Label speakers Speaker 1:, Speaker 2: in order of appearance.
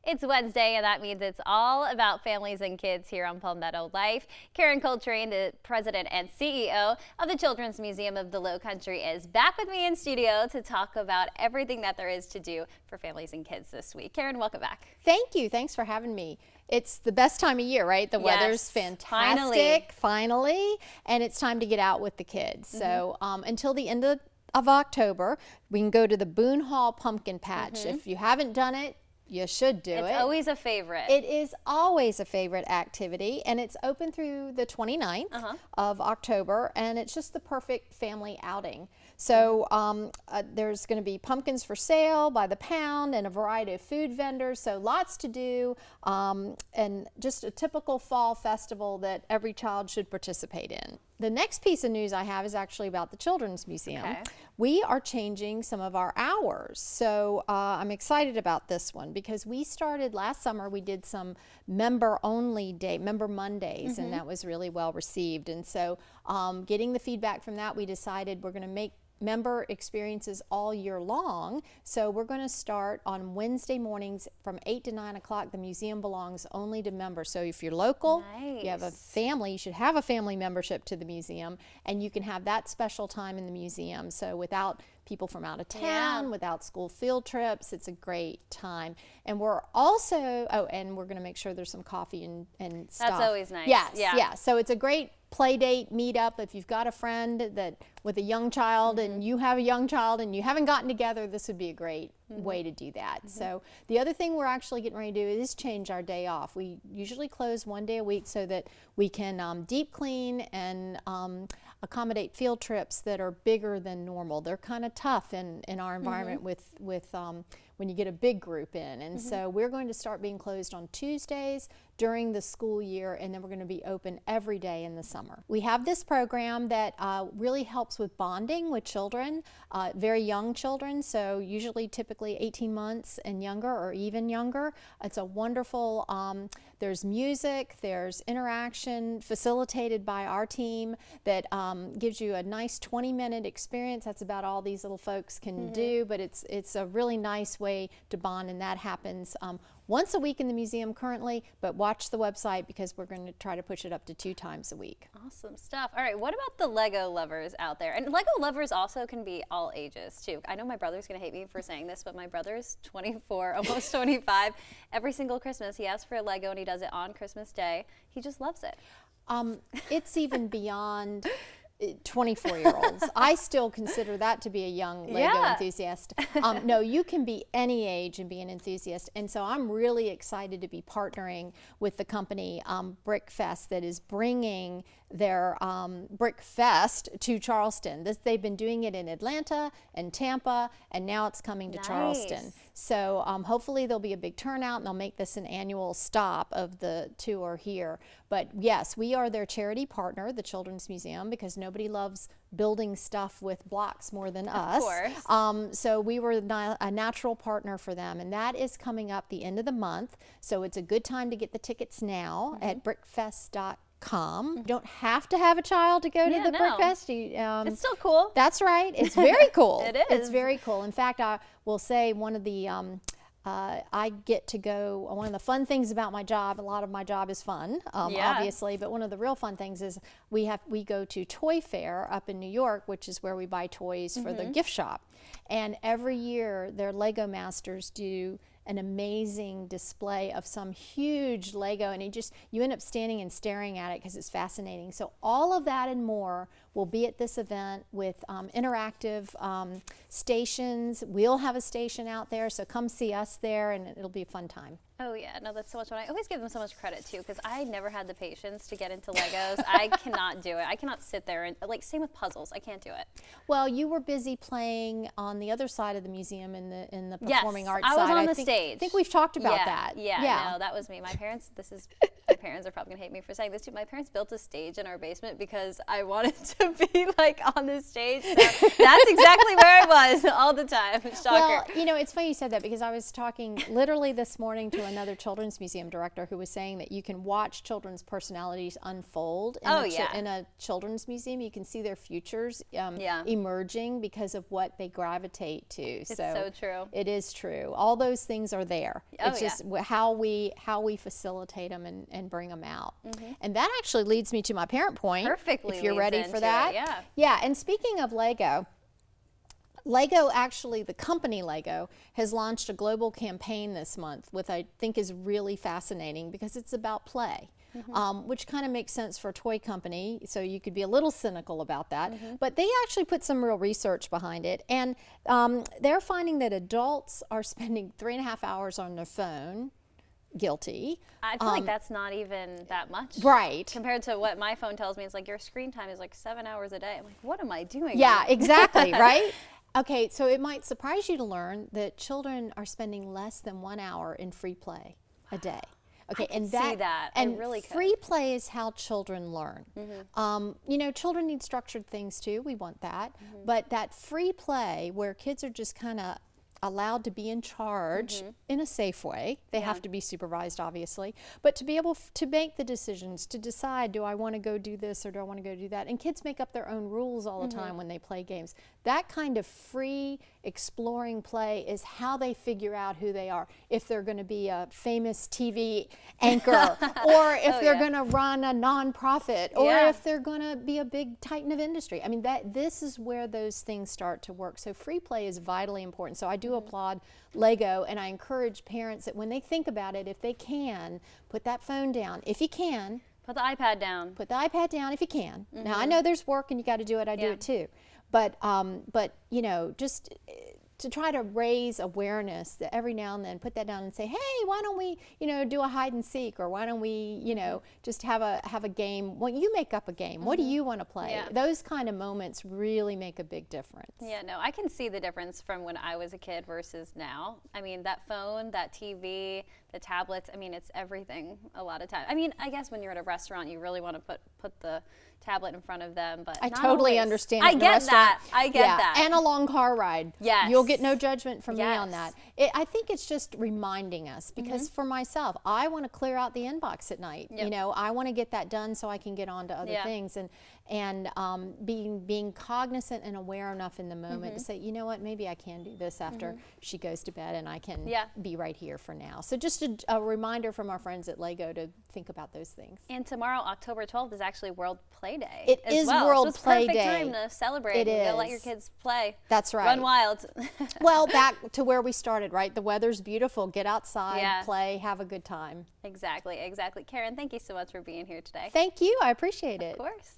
Speaker 1: It's Wednesday, and that means it's all about families and kids here on Palmetto Life. Karen Coltrane, the president and CEO of the Children's Museum of the Lowcountry, is back with me in studio to talk about everything that there is to do for families and kids this week. Karen, welcome back.
Speaker 2: Thank you. Thanks for having me. It's the best time of year, right? The weather's fantastic, finally, and it's time to get out with the kids. So until the end of October, we can go to the Boone Hall Pumpkin Patch. If you haven't done it, you should do it.
Speaker 1: It's always a favorite.
Speaker 2: It is always a favorite activity, and it's open through the 29th of October, and it's just the perfect family outing. So there's going to be pumpkins for sale by the pound and a variety of food vendors, so lots to do, and just a typical fall festival that every child should participate in. The next piece of news I have is actually about the Children's Museum. We are changing some of our hours, so I'm excited about this one because we started last summer. We did some member-only day, Member Mondays, and that was really well received. And so getting the feedback from that, we decided we're going to make member experiences all year long. So we're going to start on Wednesday mornings from 8 to 9 o'clock. The museum belongs only to members. So if you're local, you have a family, you should have a family membership to the museum, and you can have that special time in the museum. So without people from out of town, without school field trips, it's a great time. And we're also, and we're going to make sure there's some coffee and stuff.
Speaker 1: That's always nice.
Speaker 2: Yes, yeah. So it's a great play date, meet up. If you've got a friend that with a young child and you have a young child and you haven't gotten together, this would be a great way to do that. So the other thing we're actually getting ready to do is change our day off. We usually close one day a week so that we can deep clean and accommodate field trips that are bigger than normal. They're kind of tough in our environment with when you get a big group in. And so we're going to start being closed on Tuesdays during the school year, and then we're going to be open every day in the summer. We have this program that really helps with bonding with children, very young children, so usually typically 18 months and younger or even younger. It's a wonderful, there's music, there's interaction facilitated by our team that gives you a nice 20-minute experience. That's about all these little folks can do, but it's a really nice way to bond, and that happens once a week in the museum currently, but watch the website because we're going to try to push it up to 2 times a week.
Speaker 1: Awesome stuff. All right, what about the Lego lovers out there? And Lego lovers also can be all ages too. I know my brother's going to hate me for saying this, but my brother's 24, almost 25. Every single Christmas he asks for a Lego, and he does it on Christmas Day. He just loves it.
Speaker 2: It's even beyond 24-year-olds. I still consider that to be a young Lego enthusiast. No, you can be any age and be an enthusiast. And so I'm really excited to be partnering with the company BrickFest that is bringing their BrickFest to Charleston. They've been doing it in Atlanta and Tampa, and now it's coming to Charleston. So hopefully there'll be a big turnout, and they'll make this an annual stop of the tour here. But yes, we are their charity partner, the Children's Museum, because nobody loves building stuff with blocks more than us.
Speaker 1: Of course.
Speaker 2: So we were a natural partner for them, and that is coming up the end of the month. So it's a good time to get the tickets now at brickfest.com. You don't have to have a child to go to the BrickFest.
Speaker 1: It's still cool.
Speaker 2: That's right. It's very cool.
Speaker 1: It is.
Speaker 2: It's very cool. In fact, I will say one of the I get to go, one of the fun things about my job, a lot of my job is fun, obviously, but one of the real fun things is we go to Toy Fair up in New York, which is where we buy toys for the gift shop. And every year their Lego Masters do an amazing display of some huge Lego, and you end up standing and staring at it because it's fascinating. So all of that and more will be at this event with interactive stations. We'll have a station out there, so come see us there, and it'll be a fun time.
Speaker 1: Oh yeah, no, that's so much fun. I always give them so much credit too, because I never had the patience to get into Legos. I cannot do it. I cannot sit there and, like, same with puzzles. I can't do it.
Speaker 2: Well, you were busy playing on the other side of the museum in the performing arts side.
Speaker 1: I was on the stage.
Speaker 2: I think we've talked about that.
Speaker 1: Yeah, no, that was me. My parents, my parents are probably gonna hate me for saying this too. My parents built a stage in our basement because I wanted to to be like on the stage. So that's exactly where I was all the time. Shocker.
Speaker 2: Well, you know, it's funny you said that because I was talking literally this morning to another children's museum director who was saying that you can watch children's personalities unfold in a children's museum. You can see their futures emerging because of what they gravitate to.
Speaker 1: It's so true.
Speaker 2: It is true. All those things are there. It's just how we facilitate them and bring them out. And that actually leads me to my parent point.
Speaker 1: Perfectly.
Speaker 2: If you're ready for that. Yeah. And speaking of Lego actually, the company Lego has launched a global campaign this month, which I think is really fascinating because it's about play. Which kind of makes sense for a toy company, so you could be a little cynical about that. But they actually put some real research behind it, and they're finding that adults are spending 3.5 hours on their phone. Guilty.
Speaker 1: I feel like that's not even that much.
Speaker 2: Right.
Speaker 1: Compared to what my phone tells me, it's like your screen time is like 7 hours a day. I'm like, what am I doing?
Speaker 2: Yeah, exactly, right? Okay, so it might surprise you to learn that children are spending less than 1 hour in free play a day. Okay,
Speaker 1: I see that. I really could.
Speaker 2: Free play is how children learn. You know, children need structured things too. We want that. But that free play where kids are just kind of allowed to be in charge in a safe way. They have to be supervised, obviously, but to be able to make the decisions, to decide, do I want to go do this or do I want to go do that? And kids make up their own rules all the time when they play games. That kind of free exploring play is how they figure out who they are. If they're going to be a famous TV anchor, or if they're going to run a nonprofit, or if they're going to be a big titan of industry. I mean, this is where those things start to work. So free play is vitally important. So I do applaud Lego, and I encourage parents that when they think about it, if they can, put that phone down. If you can.
Speaker 1: Put the iPad down.
Speaker 2: Put the iPad down if you can. Now, I know there's work and you got to do it. I do it too. But you know, just to try to raise awareness that every now and then put that down and say, hey, why don't we, you know, do a hide and seek, or why don't we, you know, just have a game. Well, you make up a game. What do you want to play?
Speaker 1: Yeah.
Speaker 2: Those kind of moments really make a big difference.
Speaker 1: Yeah, no, I can see the difference from when I was a kid versus now. I mean, that phone, that TV, the tablets, I mean, it's everything a lot of time. I mean, I guess when you're at a restaurant, you really want to put the tablet in front of them, but
Speaker 2: I totally understand.
Speaker 1: I get that. I get that.
Speaker 2: And a long car ride.
Speaker 1: Yes.
Speaker 2: You'll get no judgment from me on that. I think it's just reminding us, because for myself, I want to clear out the inbox at night. You know, I want to get that done so I can get on to other things, and being cognizant and aware enough in the moment to say, you know what, maybe I can do this after she goes to bed, and I can be right here for now. So just a reminder from our friends at Lego to think about those things.
Speaker 1: And tomorrow, October 12th, is actually World Play Day.
Speaker 2: It is World Play Day.
Speaker 1: It's perfect time to celebrate.
Speaker 2: It is.
Speaker 1: Go let your kids play.
Speaker 2: That's right.
Speaker 1: Run wild.
Speaker 2: Well, back to where we started, right? The weather's beautiful. Get outside, play, have a good time.
Speaker 1: Exactly, exactly. Karen, thank you so much for being here today.
Speaker 2: Thank you. I appreciate it.
Speaker 1: Of course.